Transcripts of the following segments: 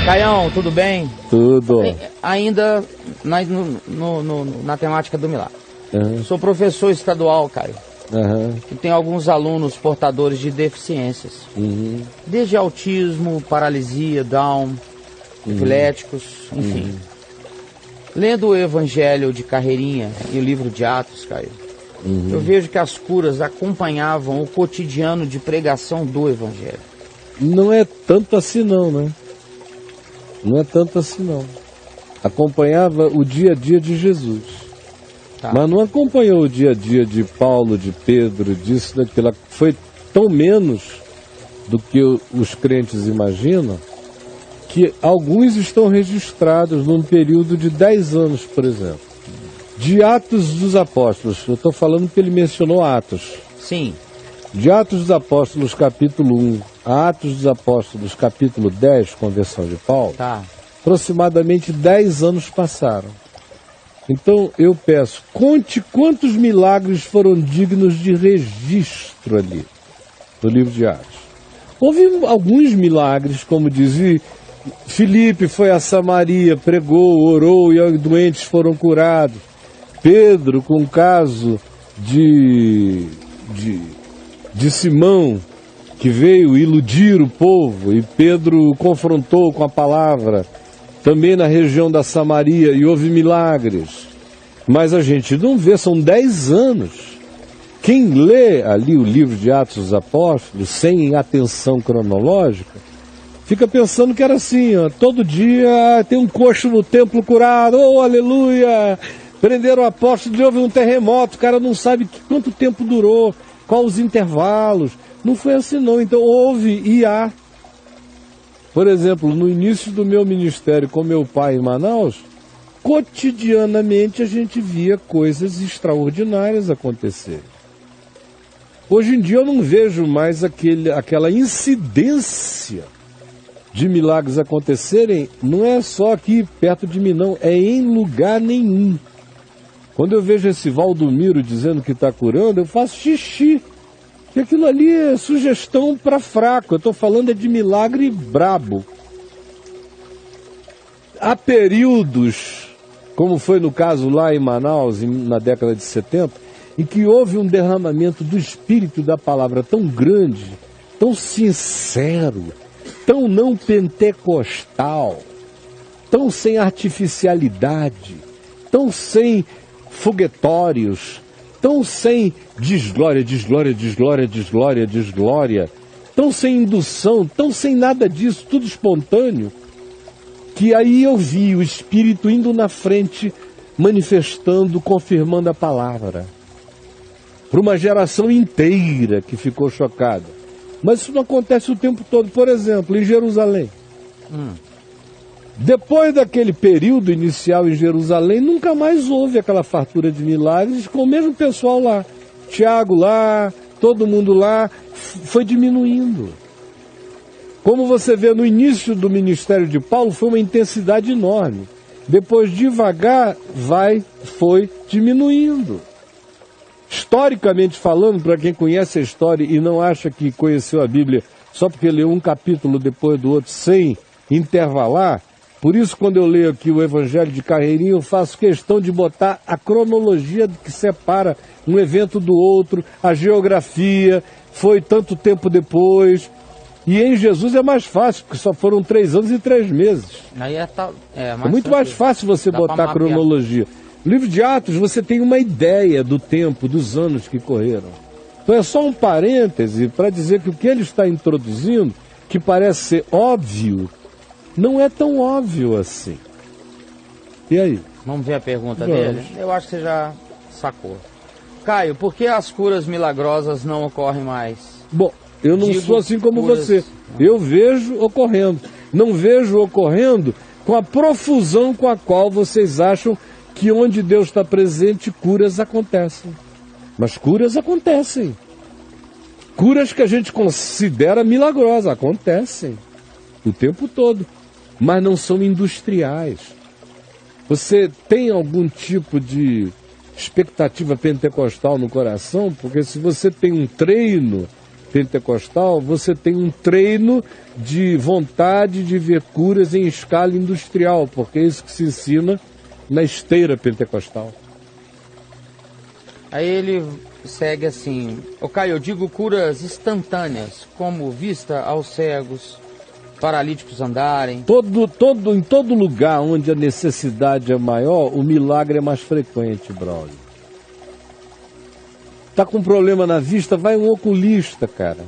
Caião, tudo bem? Tudo. Ainda na temática do milagre. Sou professor estadual, Caio. E tem alguns alunos portadores de deficiências. Desde autismo, paralisia, Down, epiléticos, enfim. Lendo o Evangelho de Carreirinha e o livro de Atos, Caio, eu vejo que as curas acompanhavam o cotidiano de pregação do Evangelho. Não é tanto assim não, né? Não é tanto assim não. Acompanhava o dia a dia de Jesus. Mas não acompanhou o dia a dia de Paulo, de Pedro, disso, daquilo. Foi tão menos do que os crentes imaginam, que alguns estão registrados num período de 10 anos, por exemplo. De Atos dos Apóstolos, eu estou falando que ele mencionou Atos. Sim. De Atos dos Apóstolos, capítulo 1, a Atos dos Apóstolos, capítulo 10, conversão de Paulo, aproximadamente 10 anos passaram. Então eu peço, conte quantos milagres foram dignos de registro ali, no livro de Atos. Houve alguns milagres, como dizia, Filipe foi a Samaria, pregou, orou e os doentes foram curados. Pedro, com o caso de Simão, que veio iludir o povo, e Pedro confrontou com a palavra, também na região da Samaria, e houve milagres. Mas a gente não vê, são 10 anos. Quem lê ali o livro de Atos dos Apóstolos, sem atenção cronológica, fica pensando que era assim, ó, todo dia tem um coxo no templo curado, oh, aleluia! Prenderam o apóstolo, houve um terremoto, o cara não sabe quanto tempo durou, quais os intervalos. Não foi assim não, então houve e há. Por exemplo, no início do meu ministério com meu pai em Manaus, cotidianamente a gente via coisas extraordinárias acontecerem. Hoje em dia eu não vejo mais aquela incidência de milagres acontecerem, não é só aqui perto de mim não, é em lugar nenhum. Quando eu vejo esse Valdomiro dizendo que está curando, eu faço xixi. Porque aquilo ali é sugestão para fraco. Eu estou falando de milagre brabo. Há períodos, como foi no caso lá em Manaus, na década de 70, em que houve um derramamento do Espírito da palavra tão grande, tão sincero, tão não pentecostal, tão sem artificialidade, tão sem foguetórios, tão sem desglória, desglória, desglória, desglória, desglória, tão sem indução, tão sem nada disso, tudo espontâneo, que aí eu vi o Espírito indo na frente, manifestando, confirmando a palavra, para uma geração inteira que ficou chocada. Mas isso não acontece o tempo todo. Por exemplo, em Jerusalém. Depois daquele período inicial em Jerusalém, nunca mais houve aquela fartura de milagres com o mesmo pessoal lá. Tiago lá, todo mundo lá, foi diminuindo. Como você vê no início do ministério de Paulo, foi uma intensidade enorme. Depois, devagar, foi diminuindo. Historicamente falando, para quem conhece a história e não acha que conheceu a Bíblia só porque leu um capítulo depois do outro sem intervalar, por isso quando eu leio aqui o Evangelho de Carreirinha, eu faço questão de botar a cronologia que separa um evento do outro, a geografia, foi tanto tempo depois. E em Jesus é mais fácil, porque só foram 3 anos e 3 meses. Aí é muito mais fácil você botar a cronologia. No livro de Atos você tem uma ideia do tempo, dos anos que correram. Então é só um parêntese para dizer que o que ele está introduzindo, que parece ser óbvio, não é tão óbvio assim. E aí? Vamos ver a pergunta dele? Eu acho que você já sacou. Caio, por que as curas milagrosas não ocorrem mais? Bom, eu não sou assim como você. Eu vejo ocorrendo. Não vejo ocorrendo com a profusão com a qual vocês acham que onde Deus está presente, curas acontecem. Mas curas acontecem. Curas que a gente considera milagrosas, acontecem o tempo todo. Mas não são industriais. Você tem algum tipo de expectativa pentecostal no coração? Porque se você tem um treino pentecostal, você tem um treino de vontade de ver curas em escala industrial, porque é isso que se ensina na esteira pentecostal. Aí ele segue assim: ô Caio, eu digo curas instantâneas, como vista aos cegos, paralíticos andarem. Em todo lugar onde a necessidade é maior, o milagre é mais frequente, Braulio. Tá com problema na vista, vai um oculista, cara.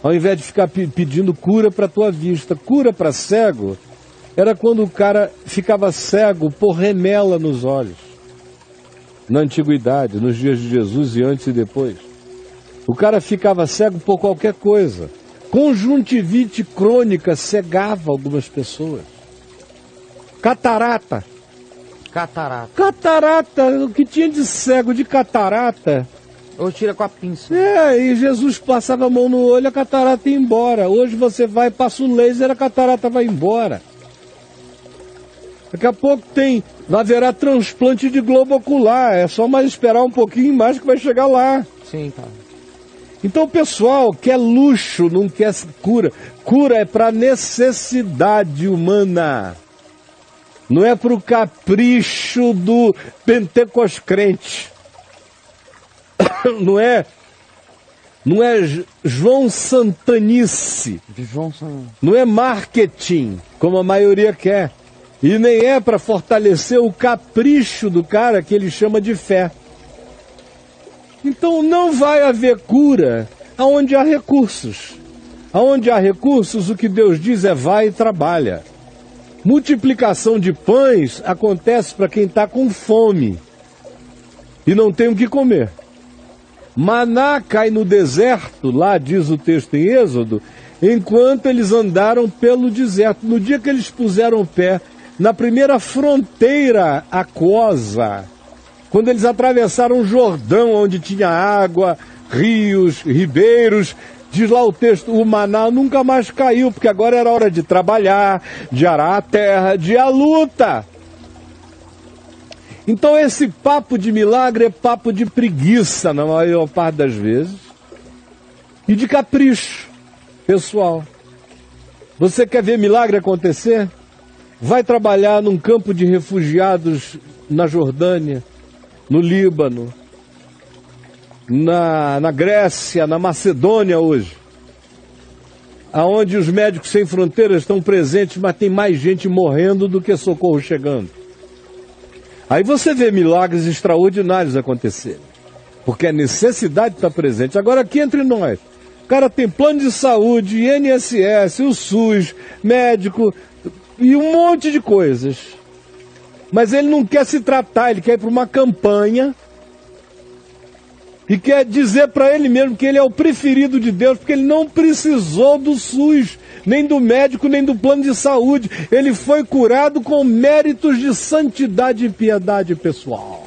Ao invés de ficar pedindo cura para tua vista, cura para cego, era quando o cara ficava cego por remela nos olhos. Na antiguidade, nos dias de Jesus e antes e depois. O cara ficava cego por qualquer coisa. Conjuntivite crônica cegava algumas pessoas. Catarata. Catarata, o que tinha de cego de catarata? Ou tira com a pinça. E Jesus passava a mão no olho, a catarata ia embora. Hoje você vai, passa o laser, a catarata vai embora. Daqui a pouco haverá transplante de globo ocular. É só mais esperar um pouquinho mais que vai chegar lá. Sim, cara. Então o pessoal quer luxo, não quer cura. Cura é para necessidade humana. Não é para o capricho do pentecoscrente. Não é João Santanice. Não é marketing, como a maioria quer. E nem é para fortalecer o capricho do cara que ele chama de fé. Então não vai haver cura aonde há recursos. Aonde há recursos, o que Deus diz é vai e trabalha. Multiplicação de pães acontece para quem está com fome e não tem o que comer. Maná cai no deserto, lá diz o texto em Êxodo, enquanto eles andaram pelo deserto. No dia que eles puseram o pé na primeira fronteira aquosa, quando eles atravessaram o Jordão, onde tinha água, rios, ribeiros, diz lá o texto, o maná nunca mais caiu, porque agora era hora de trabalhar, de arar a terra, de ir à luta. Então esse papo de milagre é papo de preguiça, na maior parte das vezes, e de capricho pessoal. Você quer ver milagre acontecer? Vai trabalhar num campo de refugiados na Jordânia, no Líbano, na Grécia, na Macedônia hoje, aonde os médicos sem fronteiras estão presentes, mas tem mais gente morrendo do que socorro chegando. Aí você vê milagres extraordinários acontecerem, porque a necessidade está presente. Agora aqui entre nós, o cara tem plano de saúde, INSS, o SUS, médico e um monte de coisas, mas ele não quer se tratar, ele quer ir para uma campanha e quer dizer para ele mesmo que ele é o preferido de Deus, porque ele não precisou do SUS, nem do médico, nem do plano de saúde. Ele foi curado com méritos de santidade e piedade pessoal.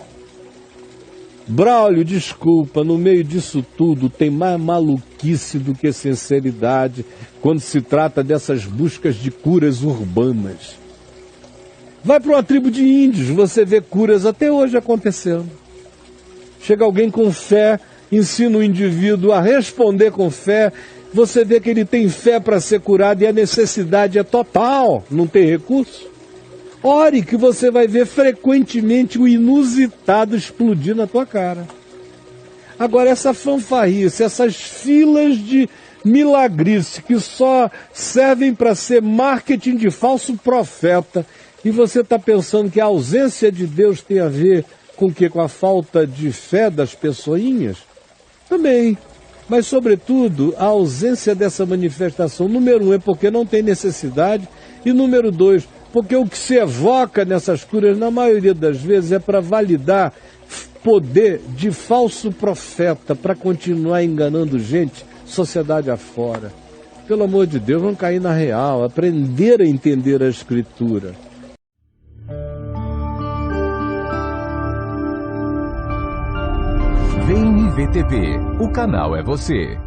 Braulio, desculpa, no meio disso tudo tem mais maluquice do que sinceridade quando se trata dessas buscas de curas urbanas. Vai para uma tribo de índios, você vê curas até hoje acontecendo. Chega alguém com fé, ensina o indivíduo a responder com fé, você vê que ele tem fé para ser curado e a necessidade é total, não tem recurso. Ore que você vai ver frequentemente o inusitado explodir na tua cara. Agora essa fanfarrice, essas filas de milagrice que só servem para ser marketing de falso profeta, e você está pensando que a ausência de Deus tem a ver com o quê? Com a falta de fé das pessoinhas? Também. Mas, sobretudo, a ausência dessa manifestação, número 1, é porque não tem necessidade, e número 2, porque o que se evoca nessas curas, na maioria das vezes, é para validar poder de falso profeta, para continuar enganando gente, sociedade afora. Pelo amor de Deus, vamos cair na real, aprender a entender a Escritura. VNV-TV, o canal é você.